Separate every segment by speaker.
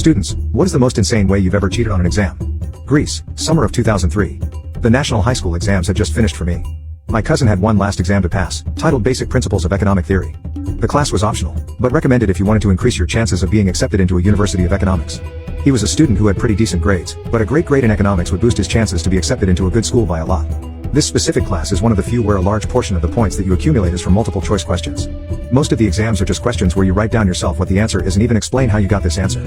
Speaker 1: Students, what is the most insane way you've ever cheated on an exam? Greece, summer of 2003. The national high school exams had just finished for me. My cousin had one last exam to pass, titled Basic Principles of Economic Theory. The class was optional, but recommended if you wanted to increase your chances of being accepted into a University of Economics. He was a student who had pretty decent grades, but a great grade in economics would boost his chances to be accepted into a good school by a lot. This specific class is one of the few where a large portion of the points that you accumulate is from multiple choice questions. Most of the exams are just questions where you write down yourself what the answer is and even explain how you got this answer.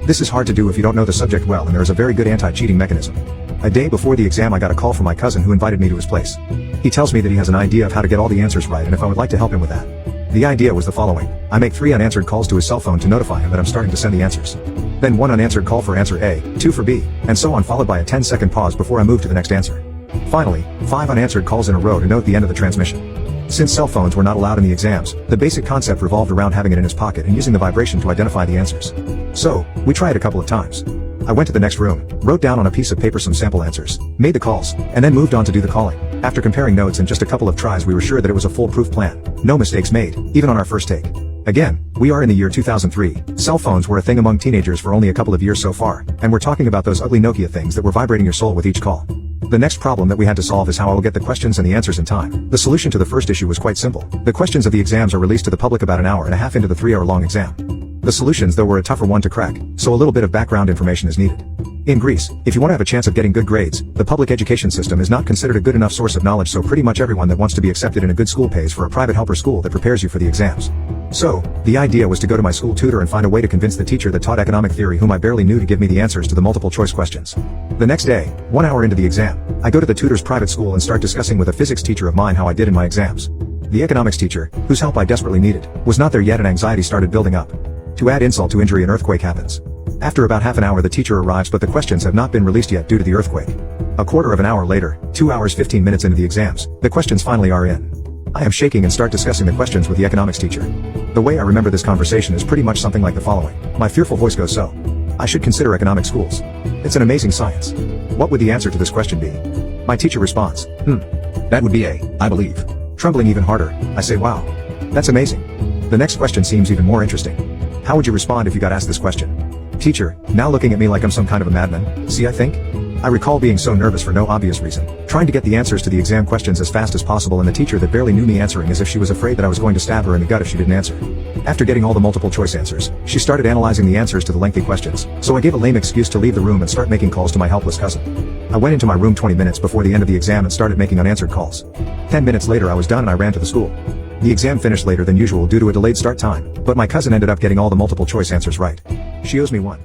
Speaker 1: This is hard to do if you don't know the subject well, and there is a very good anti-cheating mechanism. A day before the exam I got a call from my cousin who invited me to his place. He tells me that he has an idea of how to get all the answers right and if I would like to help him with that. The idea was the following. I make 3 unanswered calls to his cell phone to notify him that I'm starting to send the answers. Then 1 unanswered call for answer A, 2 for B, and so on, followed by a 10-second pause before I move to the next answer. Finally, 5 unanswered calls in a row to note the end of the transmission. Since cell phones were not allowed in the exams, the basic concept revolved around having it in his pocket and using the vibration to identify the answers. So, we tried a couple of times. I went to the next room, wrote down on a piece of paper some sample answers, made the calls, and then moved on to do the calling. After comparing notes and just a couple of tries, we were sure that it was a foolproof plan. No mistakes made, even on our first take. Again, we are in the year 2003. Cell phones were a thing among teenagers for only a couple of years so far, and we're talking about those ugly Nokia things that were vibrating your soul with each call. The next problem that we had to solve is how I will get the questions and the answers in time. The solution to the first issue was quite simple. The questions of the exams are released to the public about an hour and a half into the 3-hour-long exam. The solutions, though, were a tougher one to crack, so a little bit of background information is needed. In Greece, if you want to have a chance of getting good grades, the public education system is not considered a good enough source of knowledge, so pretty much everyone that wants to be accepted in a good school pays for a private helper school that prepares you for the exams. So, the idea was to go to my school tutor and find a way to convince the teacher that taught economic theory, whom I barely knew, to give me the answers to the multiple choice questions. The next day, 1 hour into the exam, I go to the tutor's private school and start discussing with a physics teacher of mine how I did in my exams. The economics teacher, whose help I desperately needed, was not there yet, and anxiety started building up. To add insult to injury, an earthquake happens. After about half an hour the teacher arrives, but the questions have not been released yet due to the earthquake. A quarter of an hour later, 2 hours 15 minutes into the exams, the questions finally are in. I am shaking and start discussing the questions with the economics teacher. The way I remember this conversation is pretty much something like the following. My fearful voice goes, "So, I should consider economic schools. It's an amazing science. What would the answer to this question be?" My teacher responds, "That would be A, I believe." Trembling even harder, I say, "Wow. That's amazing. The next question seems even more interesting. How would you respond if you got asked this question?" Teacher, now looking at me like I'm some kind of a madman, "See, I think?" I recall being so nervous for no obvious reason, trying to get the answers to the exam questions as fast as possible, and the teacher that barely knew me answering as if she was afraid that I was going to stab her in the gut if she didn't answer. After getting all the multiple choice answers, she started analyzing the answers to the lengthy questions, so I gave a lame excuse to leave the room and start making calls to my helpless cousin. I went into my room 20 minutes before the end of the exam and started making unanswered calls. 10 minutes later I was done and I ran to the school. The exam finished later than usual due to a delayed start time, but my cousin ended up getting all the multiple choice answers right. She owes me one.